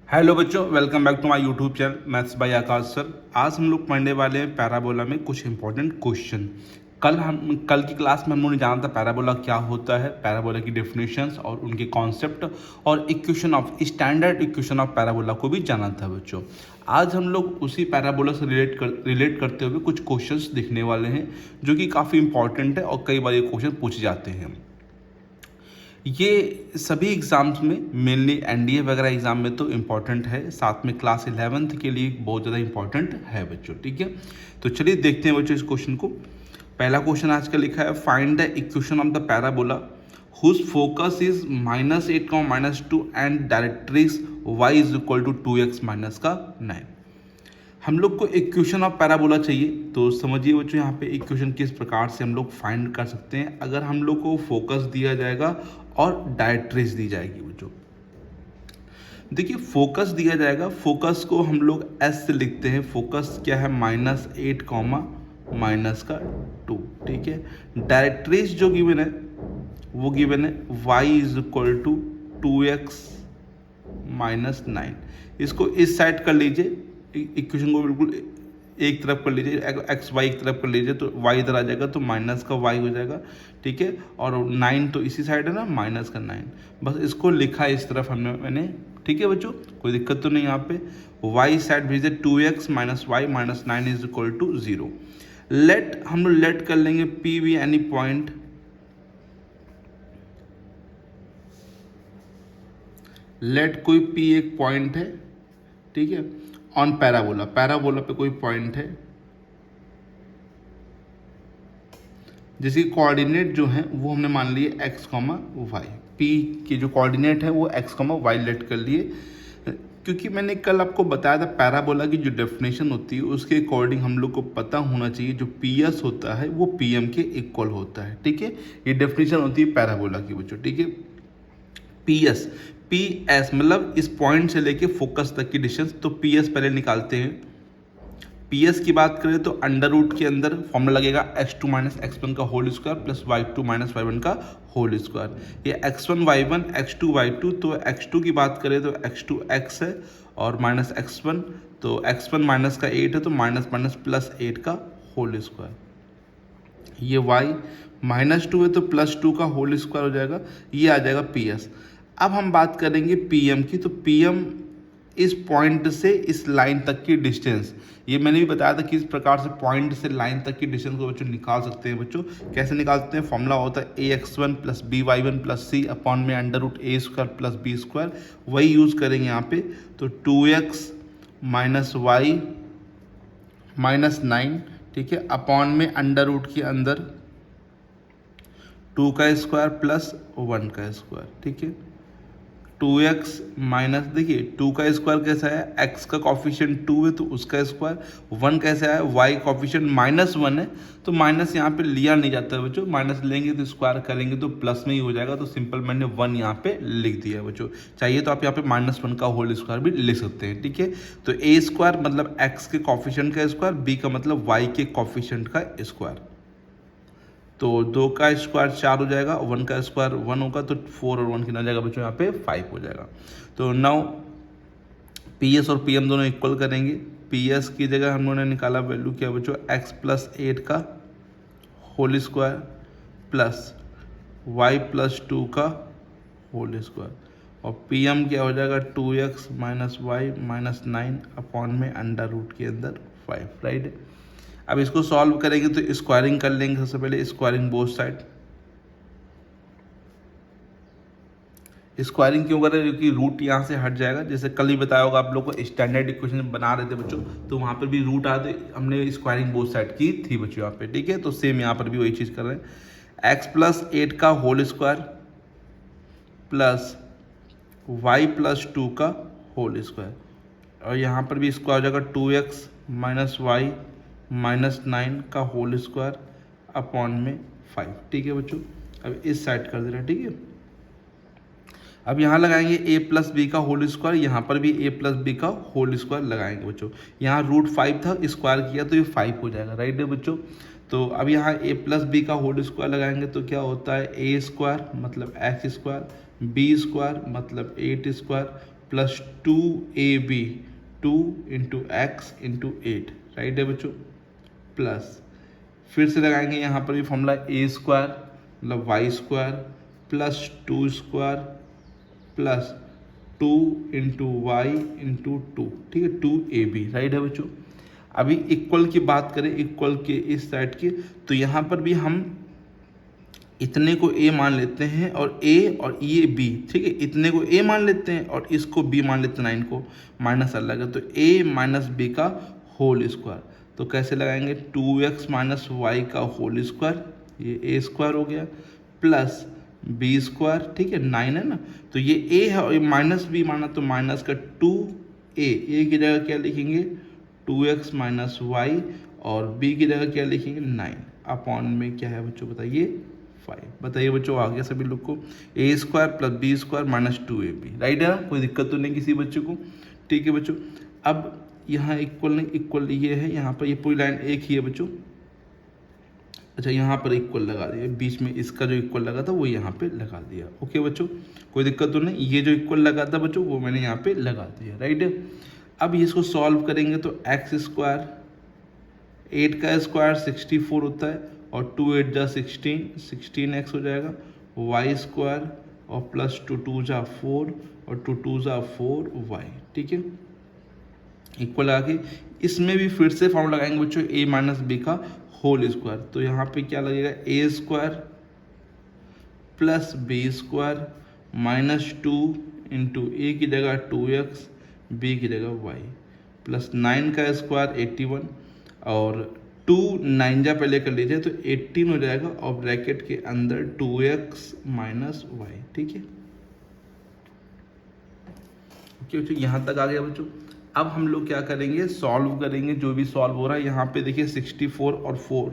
Hello बच्चों, welcome back to my YouTube channel maths by Akash sir. आज हम लोग पढ़ने वाले हैं पैराबोला में कुछ इंपॉर्टेंट क्वेश्चन। कल की क्लास में हम लोगों ने जाना था पैराबोला क्या होता है, पैराबोला की डेफिनेशंस और उनके कॉन्सेप्ट और equation of standard equation of parabola को भी जाना था बच्चों। आज हम लोग उसी पैराबोला से रिलेट करते हुए कुछ क्वेश्चंस देखने वाले हैं जो कि काफ़ी इंपॉर्टेंट है और कई बार ये क्वेश्चन पूछे जाते हैं। ये सभी एग्ज़ाम्स में मेनली एनडीए वगैरह एग्ज़ाम में तो इम्पॉर्टेंट है, साथ में क्लास 11th के लिए बहुत ज़्यादा इम्पॉर्टेंट है बच्चों। ठीक है, तो चलिए देखते हैं बच्चों इस क्वेश्चन को। पहला क्वेश्चन आज का लिखा है, find the equation of the parabola whose focus is -8, -2 and directrix y is equal to 2x -9। हम लोग को इक्वेशन ऑफ पैराबोला चाहिए, तो समझिए बच्चों यहाँ पे इक्वेशन किस प्रकार से हम लोग फाइंड कर सकते हैं। अगर हम लोग को फोकस दिया जाएगा और डायरेक्ट्रिक्स दी जाएगी बच्चों। देखिए फोकस दिया जाएगा, फोकस को हम लोग एस से लिखते हैं। फोकस क्या है, -8, -2। ठीक है, डायरेक्ट्रिक्स जो गिवन है वो गिवन है y is equal to 2x -9। इसको इस साइड कर लीजिए, इक्वेशन को बिल्कुल एक तरफ कर लीजिए, एक्स वाई एक तरफ कर लीजिए, तो वाई इधर आ जाएगा तो माइनस का वाई हो जाएगा। ठीक है, और 9 तो इसी साइड है ना, माइनस का 9। बस इसको लिखा है इस तरफ मैंने। ठीक है बच्चों, कोई दिक्कत तो नहीं यहाँ पे। वाई साइड भेजे 2x -y -9 is equal to 0। Let हम लोग लेट कर लेंगे P be any point. Let कोई पी एक पॉइंट है, ठीक है, ऑन पैराबोला, पैराबोला पे कोई पॉइंट है, जिसकी कोऑर्डिनेट जो है वो हमने मान लिए x, y। p के जो कोऑर्डिनेट है वो x, y लेट कर लिए। क्योंकि मैंने कल आपको बताया था पैराबोला की जो डेफिनेशन होती है उसके अकॉर्डिंग हम लोग को पता होना चाहिए जो PS होता है वो PM के इक्वल होता है। ठीक है, ये डेफिनेशन होती है पैराबोला की बच्चों। ठीक है, PS मतलब इस पॉइंट से लेके फोकस तक की डिस्टेंस। तो PS पहले निकालते हैं। PS की बात करें तो अंडर रूट के अंदर फॉर्मूला लगेगा x2 - x1 का whole square plus y2 - y1 का होल स्क्वायर। ये x1 y1 x2 y2, तो x2 की बात करें तो x2 x है और माइनस x1, तो x1 माइनस का 8 है तो माइनस माइनस प्लस 8 का होल स्क्वायर। ये y -2 है तो +2 का होल स्क्वायर हो जाएगा, ये आ जाएगा PS। अब हम बात करेंगे PM की, तो PM इस पॉइंट से इस लाइन तक की डिस्टेंस। ये मैंने भी बताया था किस प्रकार से पॉइंट से लाइन तक की डिस्टेंस को बच्चों निकाल सकते हैं। बच्चों कैसे निकालते हैं, फॉर्मूला होता है ax1 + by1 + c अपॉन में √a² + b²। वही यूज़ करेंगे यहाँ पे, तो 2x -y -9, ठीक है, अपॉन में अंडर रूट के अंदर 2 का स्क्वायर प्लस 1 का स्क्वायर। ठीक है, 2x माइनस, देखिए 2 का स्क्वायर कैसा है, x का कॉफिशिएंट 2 है तो उसका स्क्वायर। 1 कैसा है, y कॉफिशिएंट -1 है तो माइनस यहाँ पे लिया नहीं जाता है बच्चों। माइनस लेंगे तो स्क्वायर करेंगे तो प्लस में ही हो जाएगा, तो सिंपल मैंने 1 यहाँ पे लिख दिया है बच्चों। चाहिए तो आप यहाँ पे -1 का होल स्क्वायर भी लिख सकते हैं। ठीक है, तो a² मतलब x के कॉफिशिएंट का स्क्वायर, b का मतलब y के कॉफिशिएंट का स्क्वायर। तो 2 का स्क्वायर 4 हो जाएगा, 1 का स्क्वायर 1 होगा, तो 4 और 1 कितना जाएगा बच्चों, यहाँ पे 5 हो जाएगा। तो नाउ PS और PM दोनों इक्वल करेंगे। PS की जगह हम लोगों ने निकाला वैल्यू क्या बच्चों, x + 8 का होल स्क्वायर प्लस y + 2 का होल स्क्वायर, और PM क्या हो जाएगा 2x -y -9 अपॉन में अंडर रूट के अंदर 5। राइट, अब इसको सॉल्व करेंगे तो स्क्वायरिंग कर लेंगे। सबसे पहले स्क्वायरिंग बोथ साइड। स्क्वायरिंग क्यों कर रहे हैं, क्योंकि रूट यहाँ से हट जाएगा। जैसे कल ही बताया होगा आप लोग को, स्टैंडर्ड इक्वेशन बना रहे थे बच्चों, तो वहाँ पर भी रूट आते, हमने स्क्वायरिंग बोथ साइड की थी बच्चों यहाँ पे। ठीक है, तो सेम यहाँ पर भी वही चीज़ कर रहे हैं। x + 8 का होल स्क्वायर प्लस y + 2 का होल स्क्वायर, और यहाँ पर भी स्क्वायर हो जाएगा 2x -y -9 का होल स्क्वायर अपॉन में 5। ठीक है बच्चों, अब इस साइड कर दे रहे हैं। ठीक है, अब यहाँ लगाएंगे a + b का होल स्क्वायर, यहाँ पर भी a + b का होल स्क्वायर लगाएंगे बच्चों। यहाँ √5 था, स्क्वायर किया तो ये 5 हो जाएगा। राइट है बच्चों, तो अब यहाँ a + b का होल स्क्वायर लगाएंगे तो क्या होता है, a² मतलब x² b² मतलब 8² plus 2ab 2 into x into 8, right है बच्चों, प्लस फिर से लगाएंगे यहाँ पर भी फॉर्मूला ए स्क्वायर मतलब y square plus 2 square plus 2 into y into 2, ठीक है, 2ab, राइट है बच्चों। अभी इक्वल की बात करें, इक्वल के इस साइड की, तो यहाँ पर भी हम इतने को a मान लेते हैं और a और ये b, ठीक है, इतने को a मान लेते हैं और इसको b मान लेते हैं, 9 को माइनस अलग है, तो a माइनस b का होल स्क्वायर। तो कैसे लगाएंगे, 2x माइनस वाई का होल स्क्वायर, ये a स्क्वायर हो गया, प्लस b स्क्वायर, ठीक है, 9 है ना, तो ये a है और ये माइनस b माना तो माइनस का 2a, a की जगह क्या लिखेंगे 2x माइनस वाई और b की जगह क्या लिखेंगे 9 अपॉन में क्या है बच्चों बताइए 5। बताइए बच्चों आ गया सभी लोग को, a square plus b square minus 2ab, right है ना, कोई दिक्कत तो नहीं किसी बच्चे को, ठीक है बच्चों। अब यहाँ इक्वल नहीं, इक्वल ये है, यहाँ पर ये पूरी लाइन एक ही है बच्चों, अच्छा यहाँ पर इक्वल लगा दिया, बीच में इसका जो इक्वल लगा था वो यहाँ पे लगा दिया, ओके बच्चों, कोई दिक्कत तो नहीं, ये जो इक्वल लगा था बच्चों वो मैंने यहाँ पे लगा दिया, राइट है। अब इसको सॉल्व करेंगे तो एक्स स्क्वायर, 8 का स्क्वायर 64 होता है और 2 8 जा 16x हो जाएगा, वाई स्क्वायर और प्लस 2 2 जा 4 और 2 2 जा 4 वाई, ठीक है, इक्वल आके इसमें भी फिर से फॉर्मूला लगाएंगे बच्चों a माइनस बी का होल स्क्वायर, तो यहाँ पे क्या लगेगा a square plus b square minus 2 into a की जगह 2x b की जगह y प्लस 9 का स्क्वायर 81 और 2 9 जा पहले कर लीजिए तो 18 हो जाएगा और ब्रैकेट के अंदर 2x माइनस वाई, ठीक है, ओके बच्चों, यहाँ तक आ गया बच्चों। अब हम लोग क्या करेंगे, सॉल्व करेंगे, जो भी सॉल्व हो रहा है यहाँ पे देखिए 64 और 4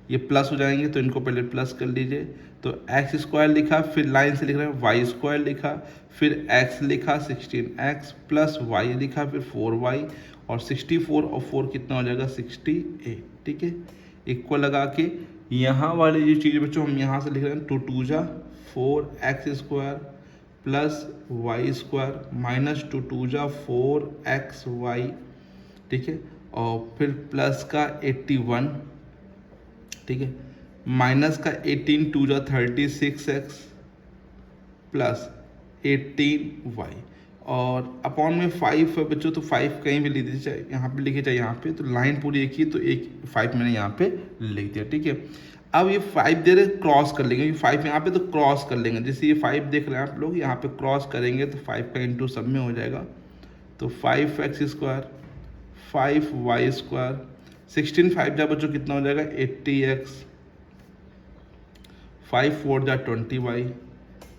ये प्लस हो जाएंगे, तो इनको पहले प्लस कर लीजिए, तो एक्स स्क्वायर लिखा, फिर लाइन से लिख रहे हैं वाई स्क्वायर लिखा, फिर एक्स लिखा 16x प्लस वाई लिखा, फिर 4y और 64 और 4 कितना हो जाएगा 68, ठीक है, इक्वल लगा के यहाँ वाली जो चीज़ बच्चों हम यहाँ से लिख रहे हैं 2 2 जा 4x square plus y square minus 2 2 जा 4xy, ठीक है, और फिर प्लस का 81, ठीक है, माइनस का 18 2 जा 36x प्लस 18y और अपॉन में 5 है बच्चों, तो 5 कहीं भी लिख दीजिए, चाहे यहाँ पे लिखे चाहे यहाँ पे, तो लाइन पूरी एक ही, तो एक 5 मैंने यहाँ पे लिख दिया, ठीक है। अब ये 5 दे रहे क्रॉस कर लेंगे, ये 5 यहाँ पे तो क्रॉस कर लेंगे, जैसे ये 5 देख रहे हैं आप लोग, यहाँ पे क्रॉस करेंगे तो 5 का इंटू सब में हो जाएगा, तो 5x स्क्वायर 5y स्क्वायर 16 5 जा बच्चों कितना हो जाएगा 80x 5 4 जा 20y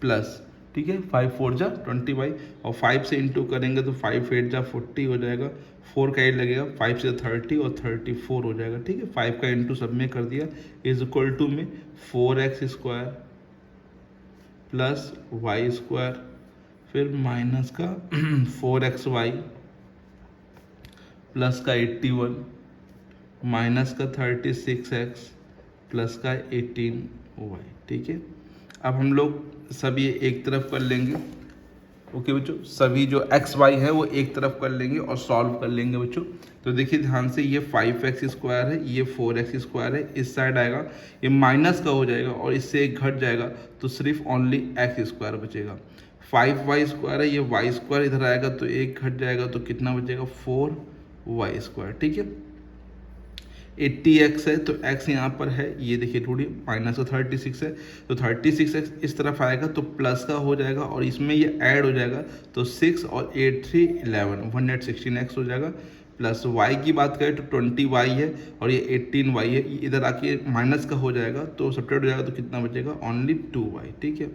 प्लस, ठीक है, 5 4 जा 20y और 5 से इंटू करेंगे तो 5 8 जा 40 हो जाएगा, 4 का 8 लगेगा, 5 से 30 और 34 हो जाएगा, ठीक है, 5 का इंटू सब में कर दिया इज इक्वल टू में 4x square plus y square फिर माइनस का 4xy प्लस का 81 माइनस का 36x प्लस का 18y, ठीक है। अब हम लोग सभी एक तरफ कर लेंगे, ओके बच्चों, सभी जो एक्स वाई है वो एक तरफ कर लेंगे और सॉल्व कर लेंगे बच्चों। तो देखिए ध्यान से, ये 5x स्क्वायर है, ये 4x स्क्वायर है, इस साइड आएगा ये माइनस का हो जाएगा और इससे एक घट जाएगा तो सिर्फ ओनली एक्स स्क्वायर बचेगा। 5y स्क्वायर है, ये y स्क्वायर इधर आएगा तो एक घट जाएगा तो कितना बचेगा 4y स्क्वायर, ठीक है। 80x है तो x यहाँ पर है, ये देखिए थोड़ी माइनस का 36 है तो 36x इस तरफ आएगा तो प्लस का हो जाएगा और इसमें ये ऐड हो जाएगा तो 6 और 8 3 11 116x हो जाएगा। प्लस y की बात करें तो 20y है और ये 18y है, ये इधर आके माइनस का हो जाएगा तो सब्ट्रैक्ट हो जाएगा तो कितना बचेगा ओनली 2y, ठीक है।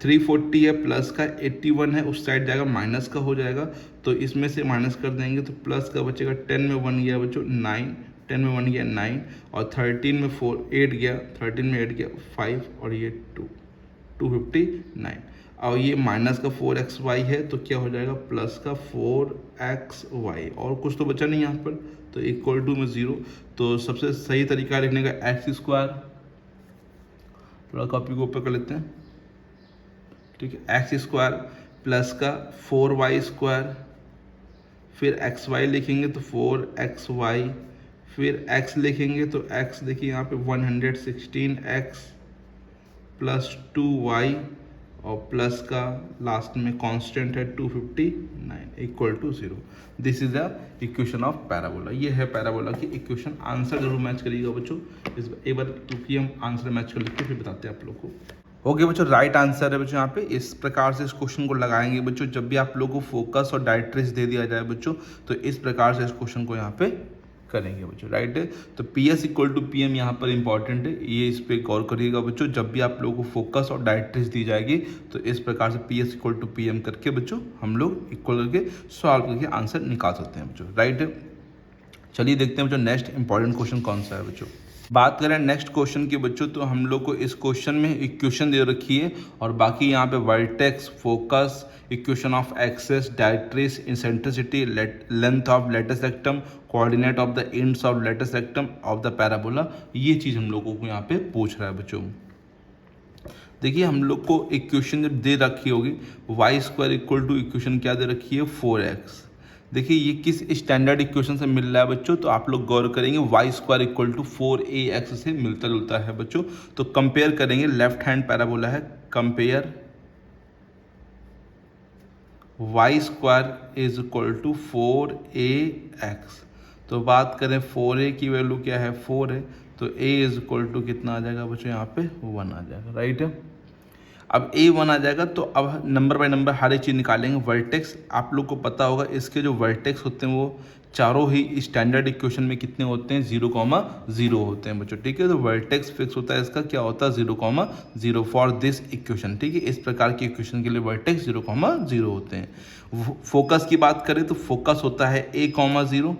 340 है, प्लस का 81 है, उस साइड जाएगा माइनस का हो जाएगा तो इसमें से माइनस कर देंगे तो प्लस का बचेगा, 10 में 1 गया बच्चों 9, 10 में 1 गया 9 और 13 में 4 8 गया, 13 में 8 गया 5 और ये 259 और ये माइनस का 4xy है तो क्या हो जाएगा प्लस का 4xy और कुछ तो बचा नहीं यहाँ पर तो इक्वल टू में 0। तो सबसे सही तरीका लिखने का एक्स स्क्वायर, थोड़ा कॉपी को ऊपर कर लेते हैं, ठीक है, एक्स स्क्वायर प्लस का 4y², फिर xy लिखेंगे तो 4xy, फिर x लिखेंगे तो x देखिए यहाँ पे 116x प्लस 2y और प्लस का लास्ट में कांस्टेंट है 259 equal to 0। This is the equation of parabola. ये है पैराबोला की इक्वेशन। आंसर जरूर मैच करिएगा बच्चों। इस एक बार क्योंकि हम आंसर मैच कर लेते हैं फिर बताते हैं आप लोग को। ओके बच्चों, राइट आंसर है बच्चों यहाँ पे। इस प्रकार से इस क्वेश्चन को लगाएंगे बच्चों। जब भी आप लोगों को फोकस और डायरेक्ट्रिक्स दे दिया जाए बच्चों, तो इस प्रकार से इस क्वेश्चन को यहाँ पे करेंगे बच्चों, राइट है। तो PS इक्वल टू PM यहाँ पर इंपॉर्टेंट है, ये इस पर गौर करिएगा बच्चों। जब भी आप लोगों को फोकस और डायरेक्ट्रिक्स दी जाएगी तो इस प्रकार से PS इक्वल टू PM करके बच्चों हम लोग इक्वल करके सॉल्व करके आंसर निकाल सकते हैं बच्चों, राइट है। चलिए देखते हैं बच्चों नेक्स्ट इंपॉर्टेंट क्वेश्चन कौन सा है बच्चों। बात करें नेक्स्ट क्वेश्चन की बच्चों, तो हम लोग को इस क्वेश्चन में इक्वेशन दे रखी है और बाकी यहाँ पे vertex, focus, equation of axis, directrix, eccentricity, length of latus rectum, coordinate of the ends of latus rectum of the parabola, ये चीज़ हम लोगों को यहाँ पे पूछ रहा है बच्चों। देखिए हम लोग को इक्वेशन जब दे रखी होगी y² इक्वल टू इक्वेशन क्या दे रखी है 4x। देखिए ये किस स्टैंडर्ड इक्वेशन से मिल रहा है बच्चों, तो आप लोग गौर करेंगे y² इक्वल टू 4ax से मिलता जुलता है बच्चों। तो कंपेयर करेंगे, लेफ्ट हैंड पैराबोला है, compare y² is equal to 4ax। तो बात करें 4a की वैल्यू क्या है 4 है, तो a इज इक्वल टू कितना आ जाएगा बच्चों यहाँ पे 1 आ जाएगा, राइट है। अब A1 आ जाएगा तो अब नंबर बाय नंबर हर एक चीज़ निकालेंगे। वर्टेक्स आप लोग को पता होगा, इसके जो वर्टेक्स होते हैं वो चारों ही स्टैंडर्ड इक्वेशन में कितने होते हैं 0,0 होते हैं बच्चों, ठीक है। तो वर्टेक्स फिक्स होता है, इसका क्या होता है 0,0 फॉर दिस इक्वेशन, ठीक है। इस प्रकार की इक्वेशन के लिए वर्टेक्स 0,0 होते हैं। फोकस की बात करें तो फोकस होता है A,0,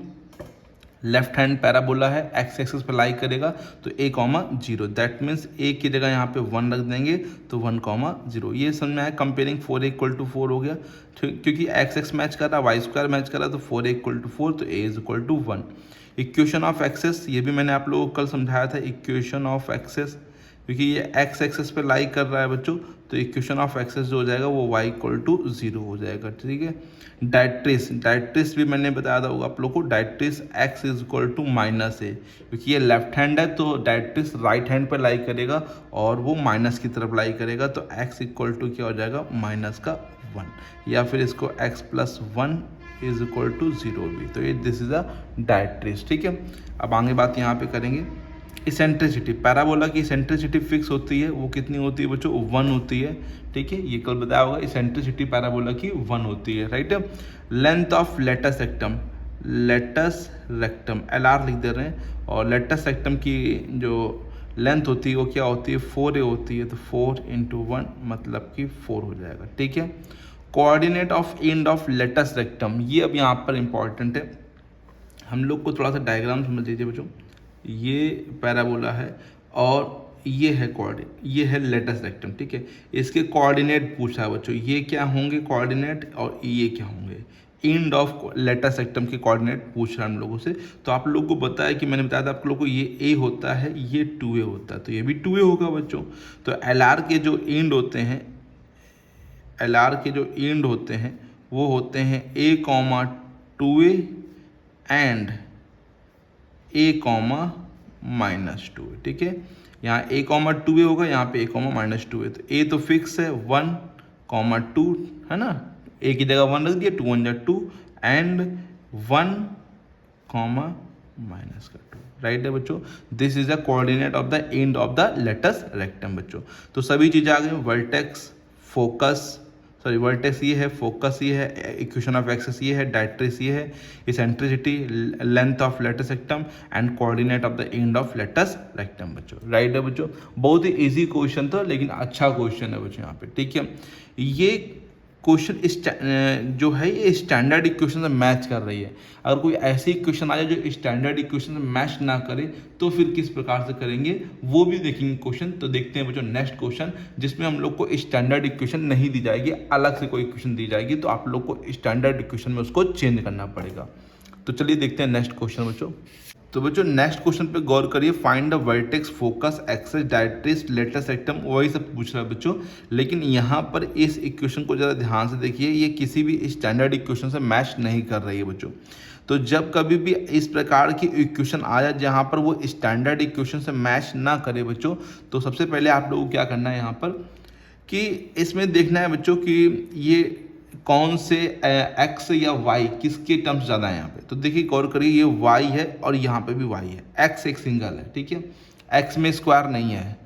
लेफ्ट हैंड पैराबोला है, एक्स एक्सिस पर लाई करेगा तो A,0, दैट मीन्स A की जगह यहाँ पे 1 रख देंगे तो 1,0। ये समझ में आया। कंपेयरिंग 4a इक्वल टू 4 हो गया क्योंकि x मैच कर रहा है, y² मैच कर रहा है, तो 4a इक्वल टू 4, तो a is equal to 1। Equation of axis, ये भी मैंने आप लोगों को कल समझाया था। इक्वेशन ऑफ एक्सेस क्योंकि ये x एक्सेस पे लाई कर रहा है बच्चों, तो इक्वेशन ऑफ एक्सेस जो हो जाएगा वो y इक्वल टू 0 हो जाएगा, ठीक है। डायरेक्ट्रिक्स भी मैंने बताया था आप लोग को। Directrix x is equal to -a, क्योंकि ये लेफ्ट हैंड है तो डायरेक्ट्रिक्स राइट हैंड पर लाई करेगा और वो माइनस की तरफ लाई करेगा, तो x इक्वल टू क्या हो जाएगा -1, या फिर इसको x plus 1 is equal to 0 भी। तो ये दिस इज अ डायरेक्ट्रिक्स, ठीक है। अब आगे बात यहाँ पे करेंगे इसेंट्रिसिटी। पैराबोला की इसेंट्रिसिटी फिक्स होती है, वो कितनी होती है बच्चों 1 होती है, ठीक है। ये कल बताया होगा, इसेंट्रिसिटी पैराबोला की 1 होती है, राइट है। Length of latus rectum LR लिख दे रहे हैं, और लेटस रेक्टम की जो लेंथ होती है वो क्या होती है 4a होती है, तो 4 × 1 मतलब कि 4 हो जाएगा, ठीक है। Coordinate of end of latus rectum, ये अब यहाँ पर इंपॉर्टेंट है। हम लोग को थोड़ा सा डायग्राम समझ लीजिए बच्चों। ये पैराबोला है और ये है ये है लेटस रेक्टम, ठीक है। इसके कोऑर्डिनेट पूछा है बच्चों, ये क्या होंगे कोऑर्डिनेट और ये क्या होंगे। एंड ऑफ लेटस रेक्टम के कोऑर्डिनेट पूछ रहा है हम लोगों से। तो आप लोगों को बताया कि मैंने बताया था आप लोगों को, ये A होता है, ये 2a होता है, तो ये भी 2a होगा बच्चों। तो LR के जो एंड होते हैं, वो होते हैं A, 2a एंड A, -2, ठीक है। यहाँ A, 2a होगा, यहाँ पे A, -2 है, तो A तो फिक्स है 1, 2 है ना। A की जगह 1 रख दिया, 2 1 2 एंड 1, -2, राइट है बच्चों। This is the coordinate of the end of the latus rectum बच्चों। तो सभी चीज़ें आ गई, वर्टेक्स ये है, फोकस ये है, इक्वेशन ऑफ एक्सेस ये है, डायरेक्ट्रिक्स ये है, eccentricity, length of latus rectum and coordinate of the end of latus rectum बच्चों, राइट है बच्चों। बहुत ही इजी क्वेश्चन था लेकिन अच्छा क्वेश्चन है बच्चों यहाँ पे, ठीक है। ये क्वेश्चन जो है ये स्टैंडर्ड इक्वेशन से मैच कर रही है। अगर कोई ऐसी इक्वेशन आ जाए जो स्टैंडर्ड इक्वेशन से मैच ना करे तो फिर किस प्रकार से करेंगे वो भी देखेंगे क्वेश्चन। तो देखते हैं बच्चों नेक्स्ट क्वेश्चन, जिसमें हम लोग को स्टैंडर्ड इक्वेशन नहीं दी जाएगी, अलग से कोई इक्वेशन दी जाएगी, तो आप लोग को स्टैंडर्ड इक्वेशन में उसको चेंज करना पड़ेगा। तो चलिए देखते हैं नेक्स्ट क्वेश्चन बच्चों। तो बच्चों नेक्स्ट क्वेश्चन पे गौर करिए, find the vertex, focus, axis, directrix, latus rectum, वही सब पूछ रहा है बच्चों। लेकिन यहाँ पर इस इक्वेशन को ज़रा ध्यान से देखिए, ये किसी भी स्टैंडर्ड इक्वेशन से मैच नहीं कर रही है बच्चों। तो जब कभी भी इस प्रकार की इक्वेशन आ जाए जहाँ पर वो स्टैंडर्ड इक्वेशन से मैच ना करे बच्चों, तो सबसे पहले आप लोगों को क्या करना है यहाँ पर कि इसमें देखना है बच्चों कि ये कौन से एक्स या वाई किसके टर्म्स ज़्यादा है यहाँ पे। तो देखिए गौर करिए, ये वाई है और यहाँ पे भी वाई है, एक्स एक सिंगल है, ठीक है, एक्स में स्क्वायर नहीं है,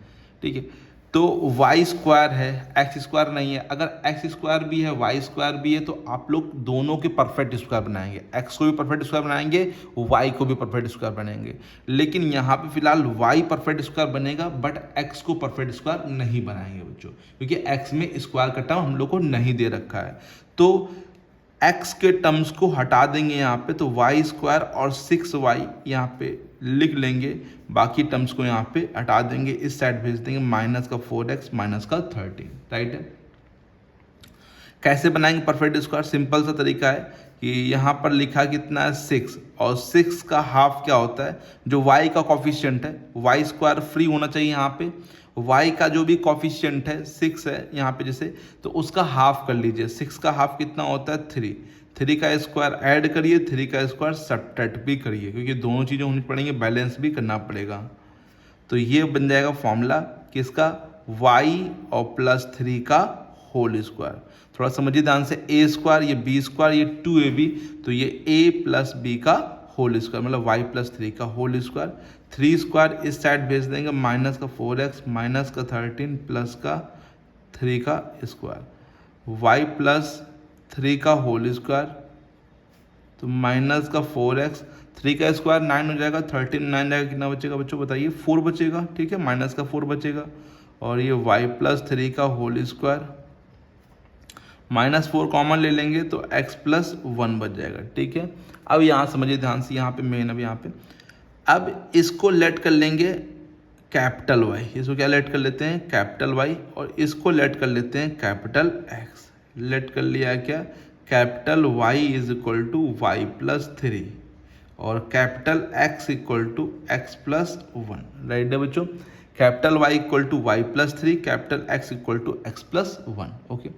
ठीक है। तो वाई स्क्वायर है, एक्स स्क्वायर नहीं है। अगर एक्स स्क्वायर भी है, वाई स्क्वायर भी है, तो आप लोग दोनों के परफेक्ट स्क्वायर बनाएंगे, एक्स को भी परफेक्ट स्क्वायर बनाएंगे, वाई को भी परफेक्ट स्क्वायर बनाएंगे। लेकिन यहाँ पे फिलहाल वाई परफेक्ट स्क्वायर बनेगा, बट एक्स को परफेक्ट स्क्वायर नहीं बनाएंगे बच्चों, क्योंकि एक्स में स्क्वायर का टर्म हम लोग को नहीं दे रखा है। तो एक्स के टर्म्स को हटा देंगे यहाँ पे, तो वाई स्क्वायर और 6y यहाँ पे लिख लेंगे, बाकी टर्म्स को यहाँ पे हटा देंगे, इस साइड भेज देंगे, माइनस का 4x माइनस का 13, राइट है। कैसे बनाएंगे परफेक्ट स्क्वायर? सिंपल सा तरीका है कि यहाँ पर लिखा कितना है 6, और 6 का हाफ क्या होता है, जो y का कॉफिशिएंट है, वाई स्क्वायर फ्री होना चाहिए यहाँ पे, y का जो भी कॉफिशिएंट है 6 है यहाँ पे जैसे, तो उसका हाफ कर लीजिए। 6 का हाफ कितना होता है 3, 3 का स्क्वायर ऐड करिए, 3 का स्क्वायर सब्ट्रैक्ट भी करिए, क्योंकि दोनों चीज़ें होनी पड़ेंगी, बैलेंस भी करना पड़ेगा। तो ये बन जाएगा फॉर्मूला किसका, y और प्लस 3 का होल स्क्वायर। थोड़ा समझिए ध्यान से, a स्क्वायर ये b स्क्वायर ये 2ab, तो ये a प्लस b का होल स्क्वायर, मतलब y प्लस 3 का होल स्क्वायर। 3 स्क्वायर इस साइड भेज देंगे, माइनस का 4x माइनस का 13 प्लस का 3 का स्क्वायर, y प्लस 3 का होल स्क्वायर, तो माइनस का 4x, 3 का स्क्वायर 9 हो जाएगा, 13 9 जाएगा, कितना बचेगा बच्चों बताइए, 4 बचेगा, ठीक है, माइनस का 4 बचेगा। और ये y प्लस 3 का होल स्क्वायर, माइनस 4 कॉमन ले लेंगे तो x प्लस 1 बच जाएगा, ठीक है। अब यहाँ समझिए ध्यान से, यहाँ पे मेन, अब यहाँ पे अब इसको लेट कर लेंगे कैपिटल Y, इसको क्या लेट कर लेते हैं कैपिटल Y, और इसको लेट कर लेते हैं कैपिटल X। लेट कर लिया है क्या, capital Y is equal to y plus 3 और capital X equal to x plus 1, right है बच्चों। Capital Y equal to y plus 3, capital X equal to x plus 1, okay.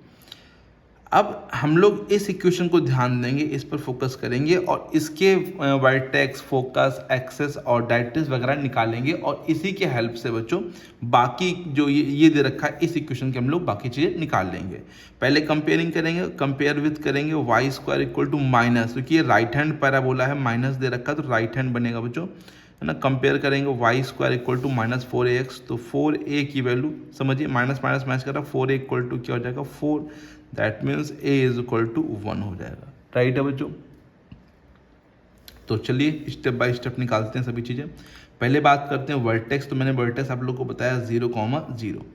अब हम लोग इस इक्वेशन को ध्यान देंगे, इस पर फोकस करेंगे और इसके वर्टेक्स, फोकस, एक्सेस और डायरेक्ट्रिक्स वगैरह निकालेंगे, और इसी के हेल्प से बच्चों बाकी जो ये दे रखा है इस इक्वेशन के हम लोग बाकी चीज़ें निकाल लेंगे। पहले कंपेयरिंग करेंगे, कंपेयर विथ करेंगे y square equal to minus, क्योंकि ये राइट हैंड पैराबोला है, माइनस दे रखा है तो राइट हैंड बनेगा बच्चों, है ना। कंपेयर करेंगे y square equal to minus 4ax, तो 4a की वैल्यू समझिए, माइनस माइनस मैच कर रहा है, 4a इक्वल टू क्या हो जाएगा 4, that means a is equal to 1 हो जाएगा, राइट है बच्चों। तो चलिए स्टेप बाय स्टेप निकालते हैं सभी चीज़ें। पहले बात करते हैं वर्टेक्स, तो मैंने वर्टेक्स आप लोग को बताया 0,0,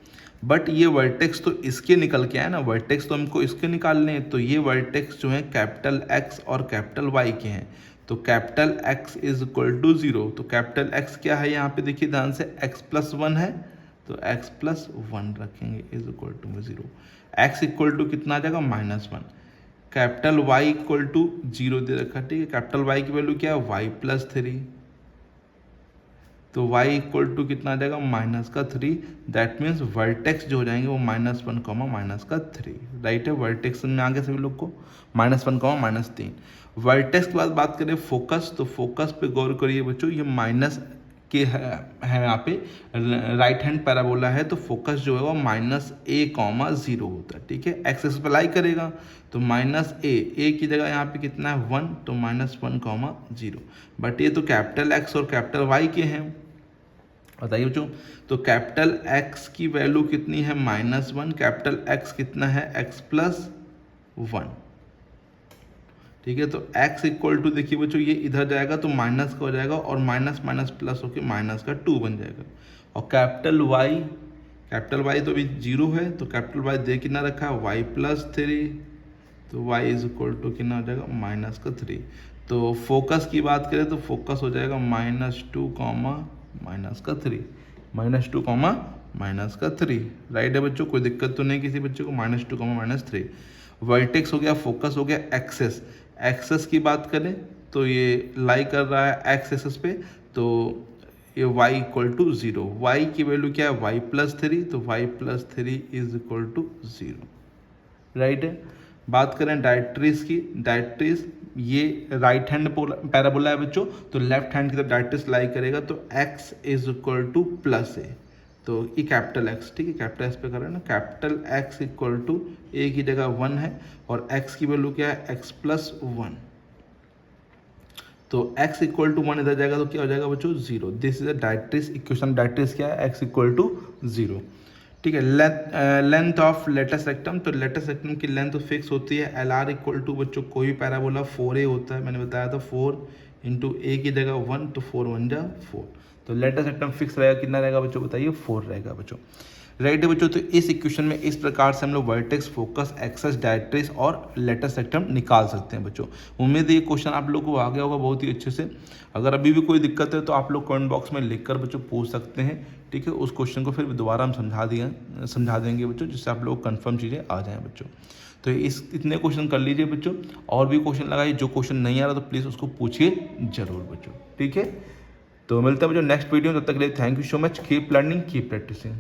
बट ये वर्टेक्स तो इसके निकल के आया ना, वर्टेक्स तो हमको इसके निकालने हैं, तो ये वर्टेक्स जो है कैपिटल X और कैपिटल Y के हैं, तो capital X is equal to 0, तो कैपिटल X क्या है यहाँ पे देखिए ध्यान से, x प्लस 1 है, तो x प्लस 1 रखेंगे is equal to 0, x equal to कितना आ जाएगा -1, कैपिटल Y इक्वल टू 0 दे रखा, ठीक है। कैपिटल Y की वैल्यू क्या है y प्लस 3, तो y इक्वल टू कितना आ जाएगा -3, दैट मीन्स वर्टेक्स जो हो जाएंगे वो -1, -3, राइट है। वर्टेक्स में आगे सभी लोग को -1, -3। वर्टेक्स के बाद बात करें फोकस, तो फोकस पे गौर करिए बच्चों, ये माइनस के है यहाँ पे राइट हैंड पैराबोला है, तो फोकस जो है वो -a,0 होता है, ठीक है। एक्सेस पे अप्लाई करेगा तो -a की जगह यहाँ पे कितना है 1, तो -1,0, बट ये तो कैपिटल X और कैपिटल Y के हैं, बताइए बच्चों। तो कैपिटल X की वैल्यू कितनी है -1, कैपिटल X कितना है x प्लस 1, ठीक है। तो x इक्वल टू देखिए बच्चों, ये इधर जाएगा तो माइनस का हो जाएगा, और माइनस माइनस प्लस होके माइनस का 2 बन जाएगा। और कैपिटल Y तो अभी 0 है, तो कैपिटल Y दे कितना रखा है y प्लस 3, तो y इज इक्वल टू कितना हो जाएगा -3। तो फोकस की बात करें तो फोकस हो जाएगा -2, -3, राइट है बच्चों। कोई दिक्कत तो नहीं किसी बच्चे को, -2, -3। वर्टेक्स हो गया, फोकस हो गया, एक्सेस की बात करें तो ये लाई कर रहा है एक्स एक्सेस पे, तो ये y इक्वल टू 0, y की वैल्यू क्या है y प्लस 3, तो y plus 3 is equal to 0, right है। बात करें डायरेक्ट्रिस की, डायरेक्ट्रिस ये राइट हैंड पैराबोला है बच्चों, तो लेफ्ट हैंड की तरफ डायरेक्ट्रिस लाई करेगा, तो x is equal to plus a, तो ये कैपिटल x, ठीक है, कैपिटल x पे कर रहे हैं ना, कैपिटल x इक्वल टू ए की जगह 1 है और x की वैल्यू क्या है x प्लस 1, तो x इक्वल टू 1 इधर जाएगा तो क्या हो जाएगा बच्चों 0। दिस इज अ डायरेक्ट्रिस इक्वेशन, डायरेक्ट्रिस क्या है x इक्वल टू 0, ठीक है। लेंथ ऑफ लेटेस्ट रेक्टम, तो लेटेस्ट रेक्टम की लेंथ तो फिक्स होती है LR इक्वल टू बच्चों कोई भी पैराबोला 4a होता है, मैंने बताया था 4 इंटू ए की जगह 1, तो 4 1 जा 4, तो लेटेस्ट रेक्टम फिक्स रहेगा, कितना रहेगा बच्चों बताइए 4 रहेगा बच्चों, राइट है बच्चों। तो इस इक्वेशन में इस प्रकार से हम लोग वर्टेक्स, फोकस, एक्सेस, डायरेक्ट्रिस और लेटेस्ट रेक्टम निकाल सकते हैं बच्चों। उम्मीद है ये क्वेश्चन आप लोगों को आ गया होगा बहुत ही अच्छे से। अगर अभी भी कोई दिक्कत है तो आप लोग कमेंट बॉक्स में लिखकर बच्चों पूछ सकते हैं, ठीक है। उस क्वेश्चन को फिर दोबारा हम समझा देंगे बच्चों, जिससे आप लोग कंफर्म चीज़ें आ जाएँ बच्चों। तो इतने क्वेश्चन कर लीजिए बच्चों, और भी क्वेश्चन लगाइए, जो क्वेश्चन नहीं आ रहा तो प्लीज़ उसको पूछिए जरूर बच्चों, ठीक है। तो मिलते हैं बच्चों नेक्स्ट वीडियो, तब तक के लिए thank you so much, keep learning keep practising.